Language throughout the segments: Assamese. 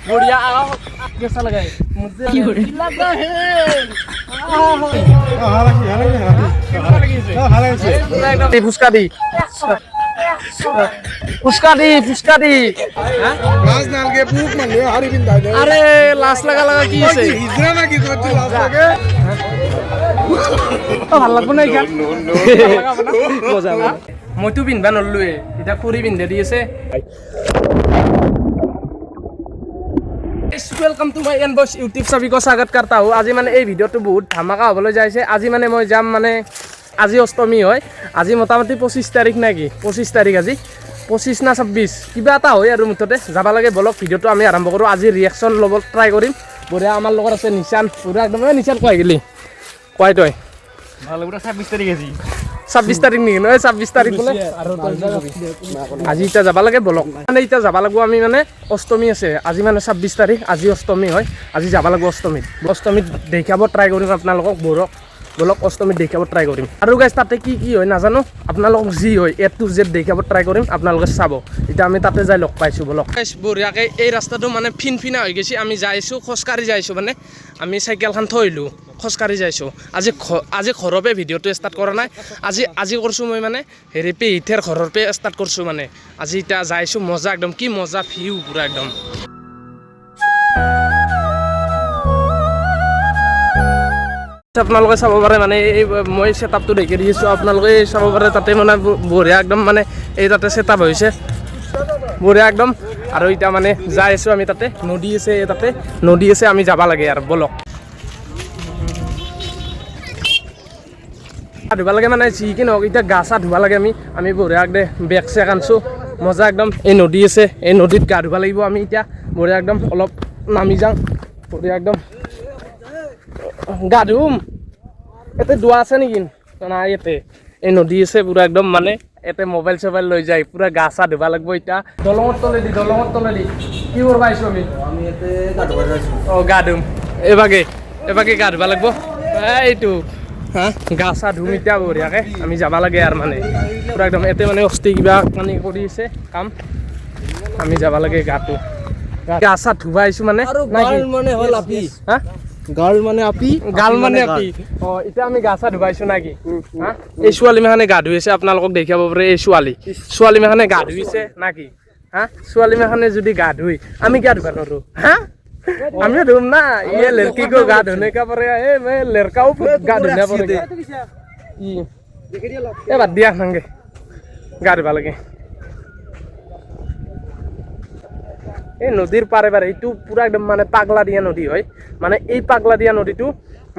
बढ़िया कैसा लगा है मुझे लगा है फुसका दी फुसका दी फुसका दी लास्ट नाल के पूक मन ले हारी बिंदा दे अरे लाश लगा लगा की से हिजरा ना की तो लास्ट लगे ভাল লাগব না ইখান মজা মইতো পিনবা নলুৱে এটা খুৰি পিন্ধে দি আছে वेलकम टू माय एनबॉक्स यूट्यूब सभी को स्वागत करता हूँ। आज माने এই ভিডিওটো বহুত ধামাকা হ'বলৈ যাইছে। আজি মানে মই যাম মানে আজি অষ্টমী হয়। আজি মোটামুটি 25 তাৰিখ নাকি 25 তাৰিখ আজি 25 না 26 কিবা এটা হয় আৰু মুঠতে যাব লাগে বলক ভিডিওটো আমি আৰম্ভ কৰোঁ। আজি ৰিঅ্যাকচন ল'ব ট্ৰাই কৰিম। বঢ়িয়া আমাৰ লগত আছে নিশান পুৰা একদম নিশান কয় গলি কয় তই ভালো পুৰা 26 তাৰিখ আজি 26 তাৰিখ নেকি নহয় 26 তাৰিখ বোলে আজি ইটা যাব লাগে বলক মানে ইটা যাব লাগব আমি মানে অষ্টমী আছে আজি মানে 26 তাৰিখ আজি অষ্টমী হয় আজি যাব লাগব অষ্টমীত দেখাব ট্ৰাই কৰিম আপোনালোকক বলক অষ্টমীত দেখাব ট্ৰাই কৰিম আৰু গাইস তাতে কি কি হয় নাজানো আপোনালোক যি হয় এ টু জেড দেখাব ট্ৰাই কৰিম আপোনালোকে চাব এটা আমি তাতে যাই লগ পাইছো বলক গাইস বঢ়িয়াকে এই ৰাস্তাটো মানে ফিনফিনা হৈ গৈছে আমি যাইছো খোজকাঢ়ি যাইছো মানে আমি সাইকেলখন থৈলো খোজকাঢ়ি যাইছো আজি ঘৰৰ পে ভিডিওটো ষ্টাৰ্ট কৰা নাই আজি কৰিছো মই মানে হেৰি পে ইথেৰ ঘৰৰ পে ষ্টাৰ্ট কৰিছো মানে আজি এটা যাইছো মজা একদম কি মজা ভিউ পুৰা একদম আপোনালোকে চাব পাৰে মানে এই মই সেটআপটো দেখি দিছো আপোনালোকে চাব পাৰে তাতে মানে বঢ়িয়া একদম মানে এই তাতে সেটআপ হৈছে বঢ়িয়া একদম আৰু এটা মানে যাই আছো আমি তাতে নদী আছে আমি যাব লাগে আৰু বলক ধুবা লাগে মানে যি কি নহওক এতিয়া গা চা ধুবা লাগে আমি বঢ়িয়া একদম বেগ চেক আনছো মজা একদম এই নদী আছে এই নদীত গা ধুবা লাগিব আমি এতিয়া বঢ়িয়া একদম অলপ নামি যাওঁ বঢ়িয়া একদম গা ধুম এতে দোৱা আছে নেকি নাই এতে এই নদী আছে পুৰা একদম মানে এতে মোবাইল চবাইল লৈ যায় পুৰা গা চা ধুবা লাগিব এতিয়া দলঙৰ তলেদি কি কৰবা আইছো আমি এতে গা ধুবা যাইছো গা ধুম এবাগে গা ধুবা লাগিব এইটো গা চা ধুম এতিয়া বঢ়িয়াকে আমি যাব লাগে আৰু মানে পুৰা একদম এতে মানে অস্তি কিবা মানে কৰি আছে কাম আমি যাব লাগে গাটো গা চা ধুবা আহিছো মানে গাল মানে হল আপি গাল মানে আপি এতিয়া আমি গা চা ধুবাইছো নাকি এই ছোৱালী মেখানে গা ধুইছে আপোনালোকক দেখাব পাৰে এই ছোৱালী মেখানে গা ধুইছে নাকি ছোৱালী মেখানে যদি গা ধুই আমি গা ধুবা নৰো আমি धूम ना ये लड़की को गा धोने का पड़ेगा मैं लड़का गा धोना पड़ेगा ये बात दिया नंगे गा धुबा लगे এই নদীৰ পাৰে এইটো পুৰা একদম মানে পাগলা দিয়া নদী হয় মানে এই পাগলা দিয়া নদীটো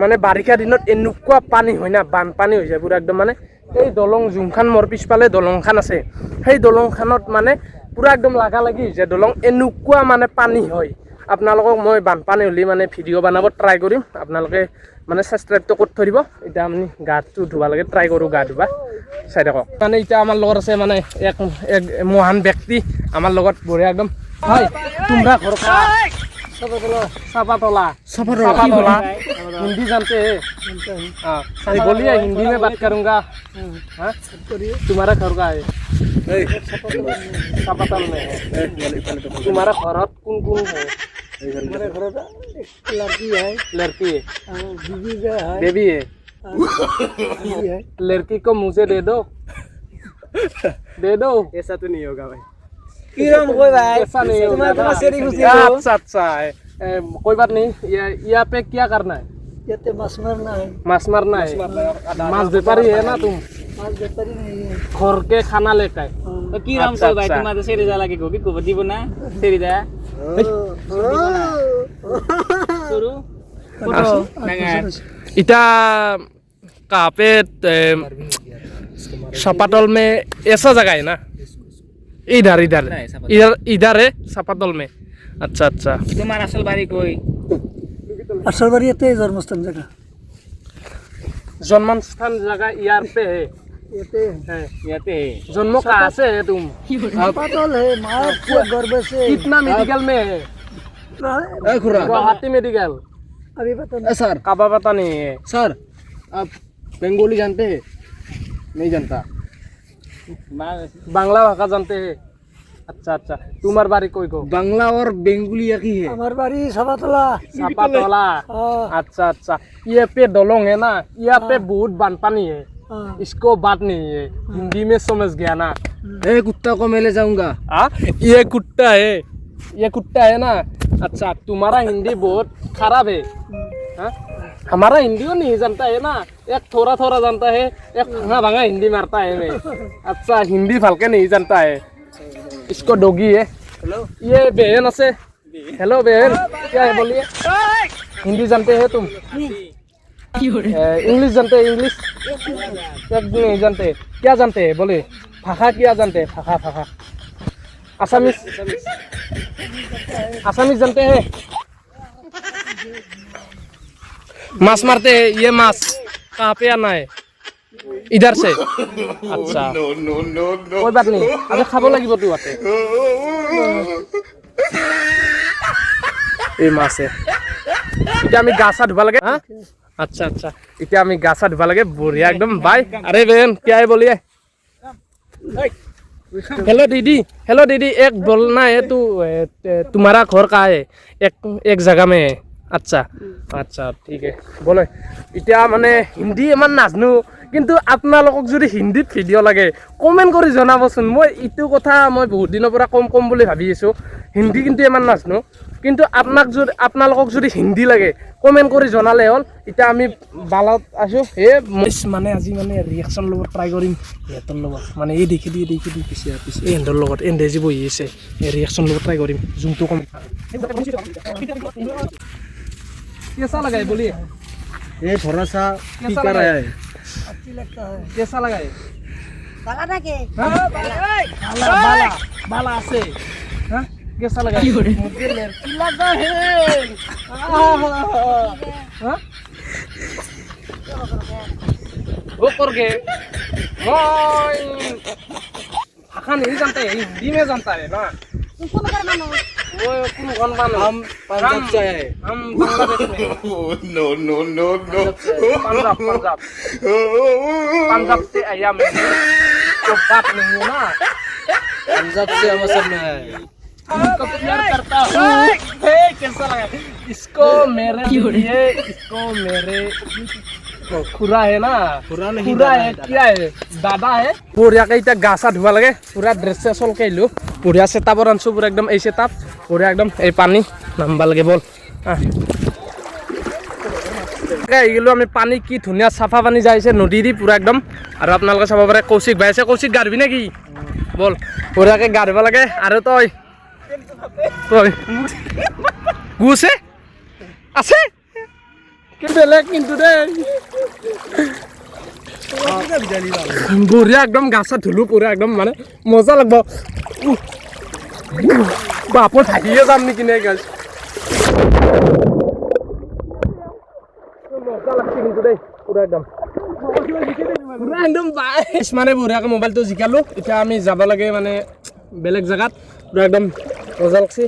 মানে বাৰিষা দিনত এনেকুৱা পানী হয় না বানপানী হৈ যায় পুৰা একদম মানে এই দলং যোনখান মোৰ পিছফালে দলংখান আছে সেই দলংখানত মানে পুৰা একদম লাগা লাগি হৈ যায় দলং এনেকুৱা মানে পানী হয় আপোনালোকক মই বানপানী হ'লে মানে ভিডিঅ' বনাব ট্ৰাই কৰিম আপোনালোকে মানে সাবস্ক্ৰাইবটো কৰি থৈ দিব এতিয়া আমি গাটো ধুবা লাগে ট্ৰাই কৰোঁ গা ধুবা চাই থাকক মানে এতিয়া আমাৰ লগত আছে মানে এক মহান ব্যক্তি আমাৰ লগত বঢ়িয়া একদম हाय तुम्हारा घर का सपातोला हिंदी जानते हैं हाँ बोलिए हिंदी में बात करूँगा हाँ तुम्हारा घर का है सपातोल में तुम्हारा घर कौन है हमारे घर लड़की है बेबी है लड़की को मुझे दे दो ऐसा तो नहीं होगा भाई कोई भाई ऐसा नहीं होगा अच्छा है कोई बात नहीं यहाँ पे क्या करना है माछ मारना है माछ व्यापारी है ना तुम घर के खाना लेकर तो की राम से भाई तुम्हारे सेरी जाला के गोभी को बदी बना सेरी जा शुरू इटा कहाँ पे सपाटोल में ऐसा जगह है ना इधर है सपातोल में अच्छा तुम्हारा असल बारी कोई असल बारी है जन्मस्थान जगह यार पे है याते है जन्म कहाँ से है तुम सपातोल है माँ गर्भ से कितना मेडिकल में है गुवाहाटी मेडिकल अभी पता नहीं सर कब पता नहीं है सर आप बंगाली जानते हैं नहीं जानता बांग्ला भाषा जानते हैं अच्छा अच्छा तुम्हार बारी कोई को बांग्ला और बेंगुली एक ही है আমার বাড়ি সাপাতলা सापातोला हाँ अच्छा अच्छा ये पे डोलोंग है ना यहाँ पे बहुत बानपानी है हाँ इसको बात नहीं है हिंदी में समझ गया ना ए कुत्ता को मैं ले जाऊंगा हाँ ये कुत्ता है ना अच्छा तुम्हारा हिंदी बहुत खराब है हाँ? हमारा हिंदी को नहीं जानता है ना एक थोड़ा थोड़ा जानता है एक भांगा भांगा हिंदी मारता है मैं अच्छा हिंदी फलके नहीं जानता है इसको डोगी है हेलो ये बहन से हेलो बहन क्या है बोलिए हिंदी जानते हैं तुम इंग्लिश जानते हैं इंग्लिश एक नहीं जानते क्या जानते हैं बोले भाषा क्या जानते हैं भाषा भाषा आसामीज आसामीज जानते हैं माछ मारते हैं ये माछ कहाँ पे आना है इधर से अच्छा कोई बात नहीं अबे खाबो লাগিব তো আতে এই মাছে এতিয়া আমি গা চা ধুবা লাগে হা अच्छा अच्छा এতিয়া আমি গা চা ধুবা লাগে বঢ়িয়া एकदम बाय अरे बहन क्या है बोलिए हेलो दीदी एक बोलना है तू तुम्हारा घर कहाँ है एक जगह में है अच्छा अच्छा ठीक है बोले इतना माने हिंदी इमान नाजनो কিন্তু আপোনালোকক যদি হিন্দীত ভিডিঅ' লাগে কমেণ্ট কৰি জনাবচোন মই ইটো কথা মই বহুত দিনৰ পৰা কম বুলি ভাবি আছোঁ হিন্দী কিন্তু ইমান নাজনো কিন্তু আপোনালোকক যদি হিন্দী লাগে কমেণ্ট কৰি জনালে হ'ল এতিয়া আমি বালত আছোঁ মানে আজি মানে ৰিয়েকশ্যন ল'ব ট্ৰাই কৰিম সিহঁতৰ লগত মানে এই দেখি পিছে এই এণ্ডৰ লগত এণ্ডে যি বহি আছে এই ৰিয়েকশ্যন ল'ব ট্ৰাই কৰিম যোনটো কম কেঁচা লগাই বলিয়ে ये थोड़ा सा कैसा कर लगा रहा है अच्छी लगता है कैसा लगा है बाला ना के बाला से हाँ कैसा लगा मुझे लड़की लगा है हाँ वो करके भाषा नहीं जानता है हिंदी में जानता है ना वो कौन बानो हम पंजाब से आए हम बांग्लादेश में no. पंजाब से आया मैं तो बात नहीं है ना पंजाब से हम सब में आए इनको प्यार करता हूँ कैसा लगा इसको मेरे खुरा है ना खुरा नहीं, खुरा दादा है है, क्या है दादा है बढियाके এতিয়া গা চা ধুবা লাগে পুৰা ড্ৰেছ চেছ চলকে আহিলোঁ বঢ়িয়া চেটাপত আনছোঁ পুৰা একদম এই চেটাপ বঢ়িয়া একদম এই পানী নামবা লাগে বল আহি গ'লোঁ আমি পানী কি ধুনীয়া চাফা পানী যাইছে নদী দি পুৰা একদম আৰু আপোনালোকে চাব পাৰে কৌশিক ভাই আছে কৌশিক গা ধুবি নেকি বল বঢ়িয়াকে গা ধুব লাগে আৰু তই গুছে আছে কি বেলেগ কিন্তু দেই বঢ়িয়া একদম গা চা ধুলোঁ পুৰা একদম মানে মজা লাগব বাপত থাকিয়ে যাম নেকি নে গাছ মজা লাগছে কিন্তু দেই পুৰা একদম মানে বঢ়িয়াকৈ মোবাইলটো জিকালোঁ এতিয়া আমি যাব লাগে মানে বেলেগ জেগাত পুৰা একদম মজা লাগছে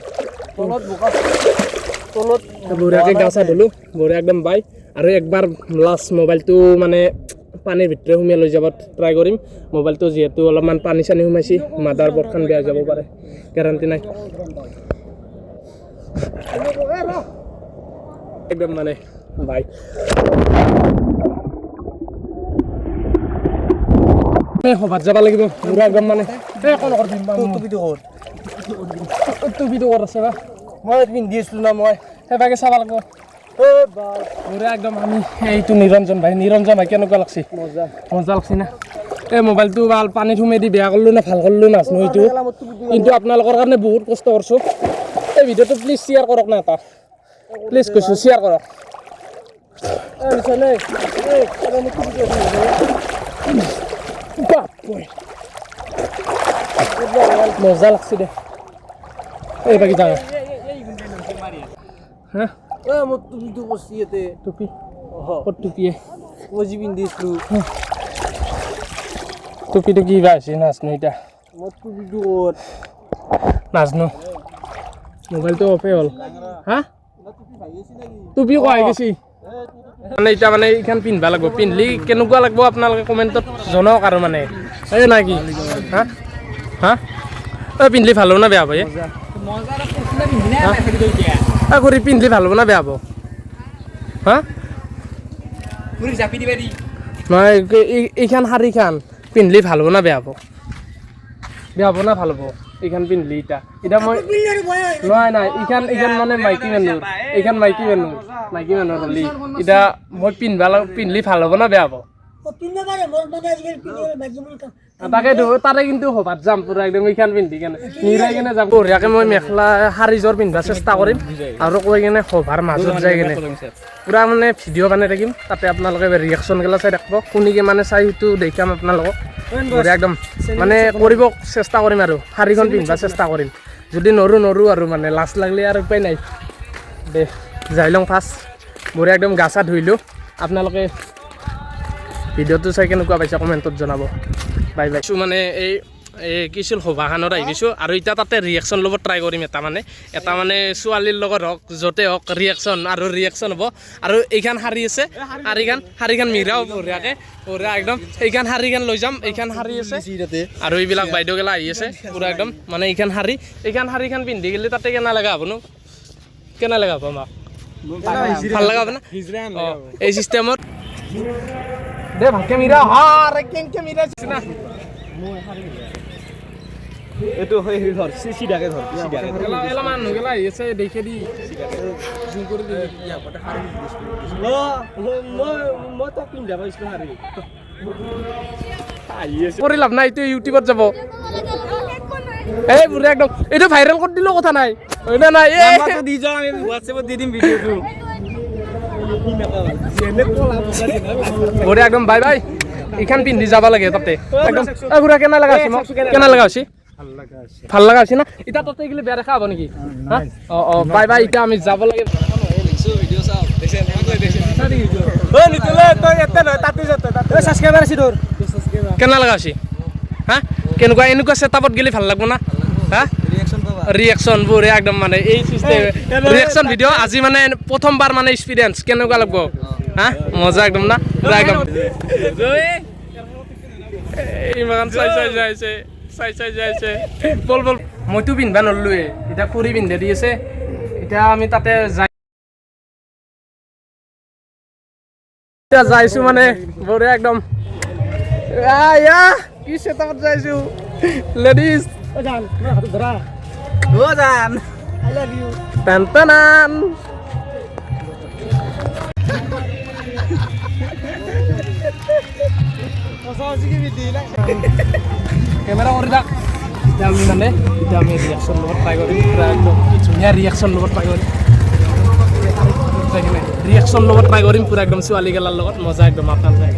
তলত বঢ়িয়াকৈ গা চা ধুলোঁ বঢ়িয়া একদম বাই আৰু একবাৰ লাষ্ট মোবাইলটো মানে পানীৰ ভিতৰে সোমাই লৈ যাব ট্ৰাই কৰিম মোবাইলটো যিহেতু অলপমান পানী চানী সোমাইছে মাদাৰ বৰ্ডখন বেয়া যাব পাৰে গেৰাণ্টি নাই একদম মানে বাই সভাত যাব লাগিব পুৰা একদম মানে টুপিটো ক'ত আছে বা মই পিন্ধি আছিলোঁ না মই সেইভাগে চাব লাগিব বঢ়িয়া একদম আমি এইটো নিৰঞ্জন ভাই কেনেকুৱা লাগছে মজা লাগছে না এই মোবাইলটো ভাল পানীত সোমাই দি বেয়া কৰিলোঁ না ভাল কৰিলোঁ নাজানো এইটো কিন্তু আপোনালোকৰ কাৰণে বহুত কষ্ট কৰিছোঁ এই ভিডিঅ'টো প্লিজ শ্বেয়াৰ কৰক না এটা প্লিজ কৈছোঁ শ্বেয়াৰ কৰক মজা লাগছে দে এই বাকী যাওঁ হা মই টুপিটো কৰছি ইয়াতে টুপি ক'ত টুপিয়ে মই যি পিন্ধিছিলোঁ টুপিটো কি বা হৈছে নাজানো এতিয়া মই টুপিটো ক'ত নাজানো মোবাইলটো অফে হ'ল হা টুপি কোৱা গৈছি মানে এতিয়া মানে এইখন পিন্ধিব লাগিব পিন্ধিলে কেনেকুৱা লাগিব আপোনালোকে কমেণ্টত জনাওক আৰু মানে এই নাই কি হা হা পিন্ধলি ভাল হ'ব না বেয়া হ'ব এ ঘূৰি পিন্ধলি ভাল হ'ব না বেয়া হ'ব হা নহয় এইখান শাৰীখান পিন্ধলি ভাল হ'ব না বেয়া হ'ব বেয়া হ'ব না ভাল হ'ব এইখান পিন্ধলি এতিয়া মই নহয় নাই এইখান মানে মাইকী মানুহৰ হ'লি এতিয়া মই পিন্ধলি ভাল হ'ব না বেয়া হ'ব তাকেতো তাতে কিন্তু সভাত যাম পুৰা একদম এইখান পিন্ধি কেনে নিৰাই কেনে যাম বঢ়িয়াকে মই মেখেলা শাৰীযোৰ পিন্ধিব চেষ্টা কৰিম আৰু কৈ কেনে সভাৰ মাজত যাই কেনে পুৰা মানে ভিডিঅ' বনাই থাকিম তাতে আপোনালোকে ৰিয়েকশ্যনগিলা চাই থাকিব কোনিকে মানে চাই সেইটো দেখাম আপোনালোকক বঢ়িয়া একদম মানে কৰিব চেষ্টা কৰিম আৰু শাৰীখন পিন্ধিব চেষ্টা কৰিম যদি নৰো আৰু মানে লাজ লাগিলে আৰু উপায় নাই দে যাই লওঁ ফাৰ্ষ্ট বঢ়িয়া একদম গা চা ধুইলোঁ আপোনালোকে ভিডিঅ'টো চাই কেনেকুৱা পাইছে কমেণ্টত জনাব বাই বাই মানে এই কিছিল সভাখনত আহিছোঁ আৰু এতিয়া তাতে ৰিয়েকশ্যন ল'ব ট্ৰাই কৰিম এটা মানে ছোৱালীৰ লগত হওক য'তে হওক ৰিয়েকশ্যন হ'ব আৰু এইখান শাৰী আছে শাৰীখান মিৰাও বঢ়িয়াকৈ বঢ়িয়া একদম এইখান শাৰীখান লৈ যাম এইখান শাৰী আছে আৰু এইবিলাক বাইদেউগেলা আহি আছে পূৰা একদম মানে এইখান শাৰীখান পিন্ধি গ'লে তাতে কেনে লগা হ'বনো কেনে লগা হ'ব আমাক ভাল লগা হ'ব না অঁ এই চিষ্টেমত দে ভালকে মিৰা কেনেকৈ মিৰাইছে না এইটো হয় ধৰ চিধাকে ধৰ এলা মানুহগেলা আহি আছে দেখে দি জুম কৰি দি মই তাক পিন্ধা পাইছিলোঁ শাৰী কৰি লাভ নাই এইটো ইউটিউবত যাব এই বুঢ়া একদম এইটো ভাইৰেল কৰি দিলেও কথা নাই হয় না নাই দি যাওঁ আমি হোৱাটছএপত দি দিম ভিডিঅ'টো বঢ়িয়া একদম বাই বাই এইখান পিন্ধি যাব লাগে তাতে একদম ঘূৰা কেনে লগা হৈছে ভাল লগা হৈছে না এতিয়া তাতে গ'লে বেয়া দেখা হ'ব নেকি হা অঁ বাই বাই এতিয়া আমি যাব লাগে কেনে লগা হৈছে হা কেনেকুৱা এনেকুৱা ছেটআপত গ'লে ভাল লাগব না হা ৰিয়েকশ্যন বঢ়িয়া একদম মানে এই চিষ্টেম ৰিয়েকশ্যন ভিডিঅ' আজি মানে প্ৰথমবাৰ মানে এক্সপিৰিয়েঞ্চ কেনেকুৱা লাগব হা মজা একদম না পুৰা একদম ইমান চাই যাইছে বল মইতো পিন্ধিব নললোৱে এতিয়া খুৰী পিন্ধে দি আছে এতিয়া আমি তাতে যাইছোঁ মানে বঢ়িয়া একদম কি ছেটআপত যাইছোঁ লেডিজ টান কেমেৰা কৰি থাক এতিয়া আমি মানে ৰিয়েকশ্যন লগত ট্ৰাই কৰিম পূৰা একদম ধুনীয়া ৰিয়েকশ্যন লগত ট্ৰাই কৰিম পূৰা একদম ছোৱালীগেলাৰ লগত মজা একদম আপোনালোকে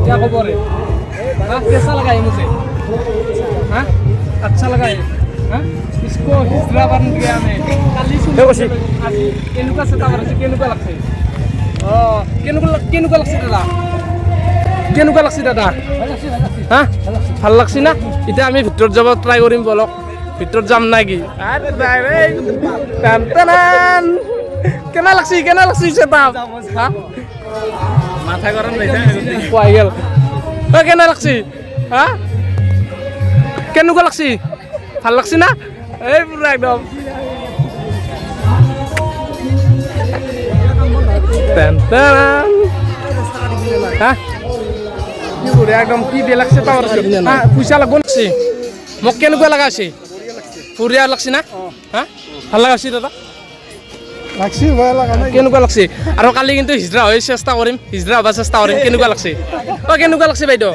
क्या खबर है कैसा लगा है मुझे हाँ अच्छा लगा है हाँ इसको हिजरा बन गया मैं केनुका से तावर से केनुका लगसे केनुका लगसे दादा हाँ ভাল লাগছে না এতিয়া আমি ভিতৰত যাব ট্ৰাই কৰিম বলক ভিতৰত যাম নাকি কেনা লাগছে সেটাপ হা মাথা গৰম লাগিছে পোৱাই গেল কেনে লাগছি হা কেনেকুৱা লাগছি ভাল লাগছি না এই পুৰা একদম হা কি বঢ়িয়া একদম কি বেয়া লাগছে তাৰ পইচা লাগব লাগছি মোক কেনেকুৱা লগা আছে বঢ়িয়া লাগছি না হা ভাল লগা আছে দাদা কেনেকুৱা লাগছে আৰু কালি কিন্তু হিজৰা হৈ চেষ্টা কৰিম কেনেকুৱা লাগছে কেনেকুৱা লাগছে বাইদেউ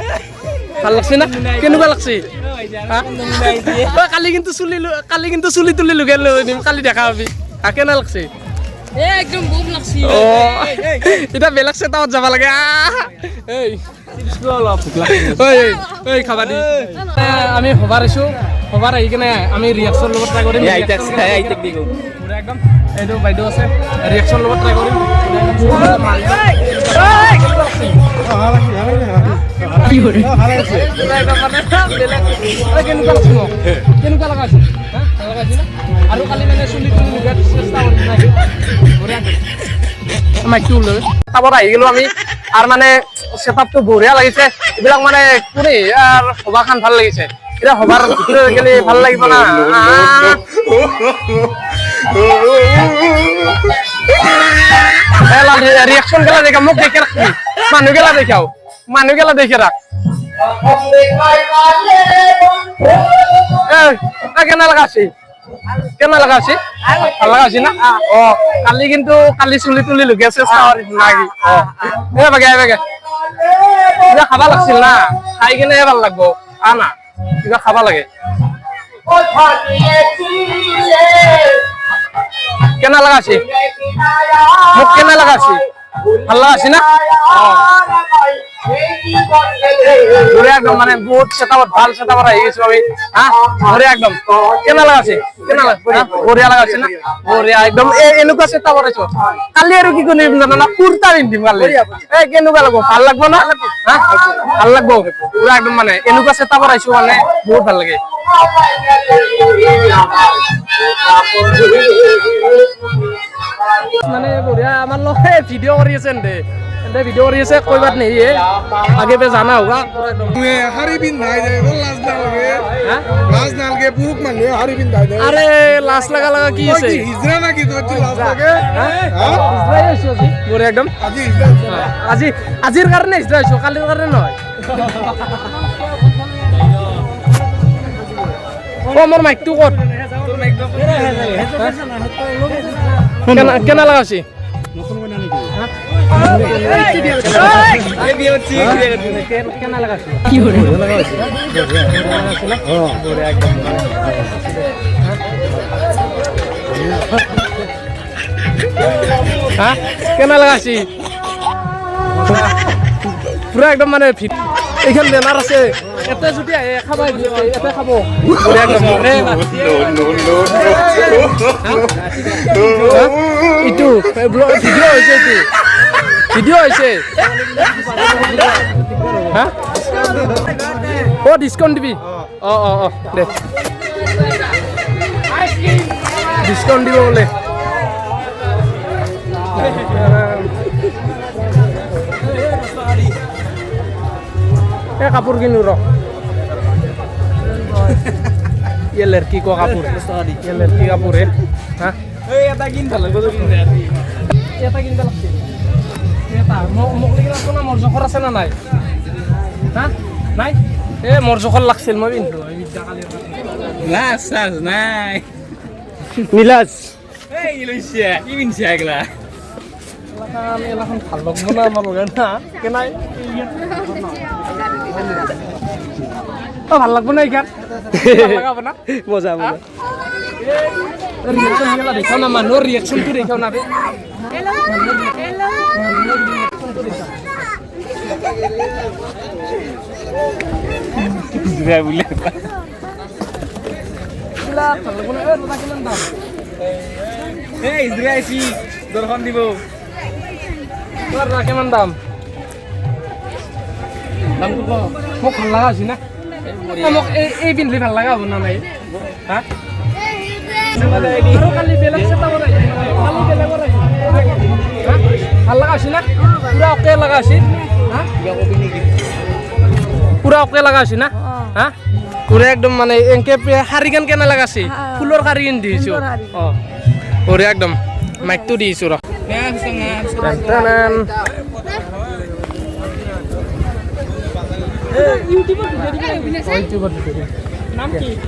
ভাল লাগছে না কেনেকুৱা লাগছে কালি কিন্তু চুলি তুলি লগাই লৈ নিম কালি দেখা পাবি কেনে লাগছে এতিয়া বেলেগ চেটাপত যাব লাগে খাবা দি আমি সভাৰ আহিছোঁ সভাৰ আহি কিনে আমি ৰিয়েকশ্যন লগত ট্ৰাই কৰিম একদম এইটো বাইদেউ আছে ৰিয়েকশ্যন লগত ট্ৰাই কৰিম কেনেকুৱা লগা আছে আৰু কালি মানে চুলি তুলি লগাই চেষ্টা কৰিম মাইকটো লৈ তাবত আহি গেলো আমি আৰু মানে সেটআপটো বঢ়িয়া লাগিছে এইবিলাক মানে কোনে আৰু সভাখন ভাল লাগিছে এটা সভাৰ ভিতৰত গেলে ভাল লাগিব না রিয়াকশন গেলা দেখা মুখ দেখে রাখবি মানুষ গেলা দেখাও মানুষ গেলা দেখে রাখ কেন লাগাছি কেন লাগাছি ভাল লাগাছি না ও কালি কিন্তু কালি চুলি তুলি লুকিয়াছে নাকি এ বাগে বাগে কিবা খাবা লাগছিল না খাই কিনে ভাল লাগবো আনা কিবা খাবা লাগে কেন লাগাছি মুখ কেন লাগাছি ভাল লাগাছি না ঘুরে একদম মানে বহুত সেটাবার ভাল সেটাবার হয়ে গেছিল আমি হ্যাঁ ঘুরে একদম কেন লাগাছি কেন বঢ়িয়া লাগাছি না বঢ়িয়া একদম এনেকুৱা সেটাবাৰ আছো কালি আৰু কি কৰিম জানা না কুৰ্তা পিন্ধিম কালি কেনেকুৱা লাগব ভাল লাগব না হ্যাঁ ভাল লাগব পুৰা একদম মানে এনেকুৱা সেটাবাৰ আইছো মানে বহুত ভাল লাগে মানে বঢ়িয়া আমাৰ লোক ভিডিও কৰি আছে এন্ডে ভিডিও কৰি আছে कोई बात नहीं है आगे पे जाना होगा हारी बिंदाई दे वो लाज ना लगे हां लाज ना लगे पुरुष मन हारी बिंदाई दे अरे लाज लगा लगा की से हिजरा ना की तो लाज लगे हां हिजरा হইছো জি বড় একদম আজি हिजरा আজির কারণে হিজরা হইছো কালির কারণে নয় ও মোর মাইকটো কত তোর মাইক কেনা লাগাছি কেনা লাগাছি কি করে লাগাছি হ্যাঁ কেনা লাগাছি পুরা একদম মানে এইখান বেনার আছে এতে যদি খাবাই এতে খাবো ইটো ভিডিও হয়েছে ভিডিও হয়েছে হ্যাঁ ও ডিসকাউন্ট দিবি ও দে ডিসকাউন্ট দিব বলে কাপড় কিনো র ये लड़की को कापूर ये लड़की कापूर है हाँ এটা কিনবা লাগবো তো কিনতে এটা কিনবা লাগছে এটা মোক লাগি না কোনা মোর জখর আছে না নাই হ্যাঁ নাই এ মোর জখর লাগছিল মই বিন্দু লাজ সাজ নাই মিলাজ এই লইছে কি বিনছে আগলা আমি এলাখন ভাল লাগবো না আমার লগে না কেনাই ভাল লাগবো না এইখান লাগাবো না মজা মজা রিয়াকশন গেলা দেখাও না মানুষ রিয়াকশন তো দেখাও না রে দিবা বলে গেলা ভাল লাগবো না দাদা কেমন দাম এই ইসরাইলি দরখান দিব তোর কেমন দাম দাম তো কম মোক ভাল লাগা আছে না মোক এই পিন্ধলি ভাল লাগা হব না নাই হ্যাঁ কালি বেলেগ সেটা বনাই কালি বেলেগ বনাই ভাল লাগা আছে না পুরা ওকে লাগা আছে হ্যাঁ পুরা ওকে লাগা আছে না হ্যাঁ পুরা একদম মানে এনকে শাড়ি গান কেনা লাগাছে ফুলৰ শাড়ি কিন দিছো অ ওৰে একদম মাইকটো দিছো ৰ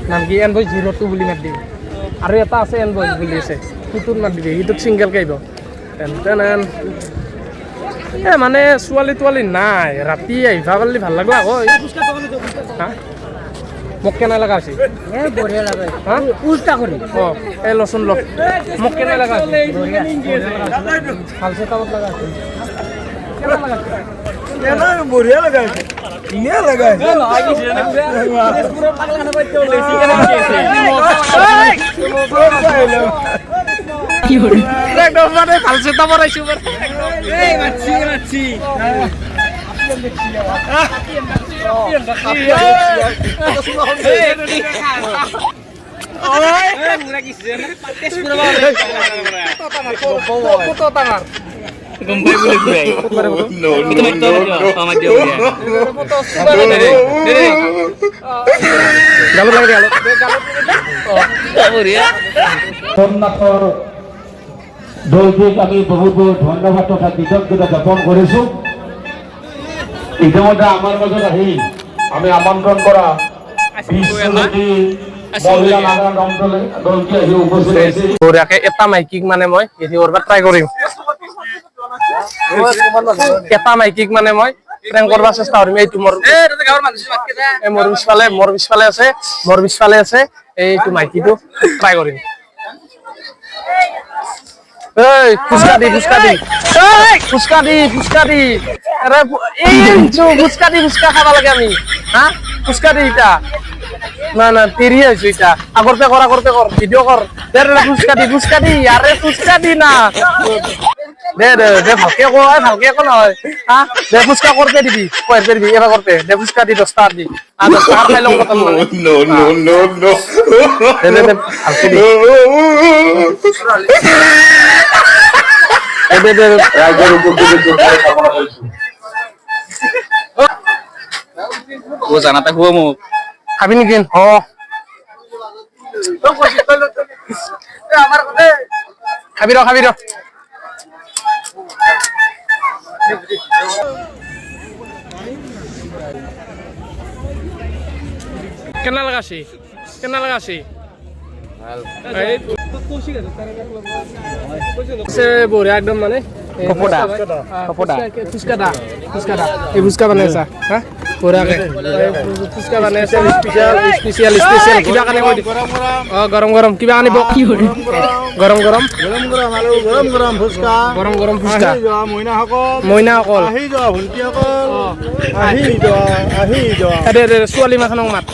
নাম কি এনভয়েস 02 বুলি মাত দিবি আৰু এটা আছে এনভয়েস বুলি আছে সিটোত মাত দিবি সিটোত চিংগল গাইব এ মানে ছোৱালী তোৱালী নাই ৰাতি আহিবা পাৰিলে ভাল লাগব আকৌ মোক কেনে লগা আছে বঢ়িয়া লাগে হা উল্টা কৰি অ এই লচোন ল মোক কেনে লগা আছে ভালছে কামত লগা আছে কেনে লগা আছে बढ़िया लगा इन्हें लगा পুরো পাগলা খানা বাইতে বলেছি কেন কি হল একদম মানে ভালছে তো বড়াইছো এই মাছি গম পাই বুলি খুৱাই No, তুমি no, তো no, আমাক দিও দিয়া গালত লাগে গালত বঢ়িয়া সোমনাথৰ দলটোক আমি বহুত বহুত ধন্যবাদ তথা কৃতজ্ঞতা জ্ঞাপন কৰিছোঁ ইতিমধ্যে আমাৰ মাজত আহি আমি আমন্ত্ৰণ কৰা বিশ্বজ্যোতি মহিলা নাগান দলটি আহি উপস্থিত হৈছে বঢ়িয়াকে এটা মাইকিক মানে মই হেৰি কৰিব ট্ৰাই কৰিম এটা মাইকিক মানে মই প্ৰেং কৰিব চেষ্টা কৰিম এইটো মোৰ মোৰ পিছফালে আছে এইটো মাইকিটো ট্ৰাই কৰিম এই ফুচকা দি আৰে ফুচকা খাব লাগে আমি হা ফুচকা দি ইটা না তেৰি হৈছো ইটা আগৰ পে কৰ ভিডিঅ' কৰ দে ফুচকা দি আৰে ফুচকা দি না দে ভালকে কো নহয় হা দে ফুচকা কৰতে দিবি এবাৰ কৰতে দে ফুচকা দি 10 টাকা দি 10 টাকা খাই লওঁ কত মানে no, no, no, no. দে ভালকে দি দে ৰাইজৰ উপস্থিতিত যোগদান কামনা কৰিছোঁ ও জানাতে খুব মোক খাবি নেকি খাবি ৰ কেনা লাগাছি বঢ়িয়া একদম মানে ফুচকা এই ফুচকা বনাইছা হা বঢ়িয়াকে ফুচকা বনাইছা স্পেচিয়েল কিবা কাৰণে কৈ গৰম কিবা আনিব গৰম ফুচকা মইনাসকল দে ছোৱালী মাখনক মাত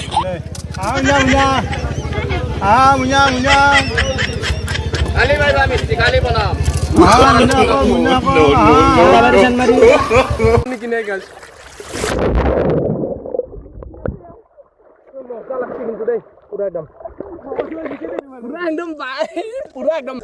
পুৰা একদম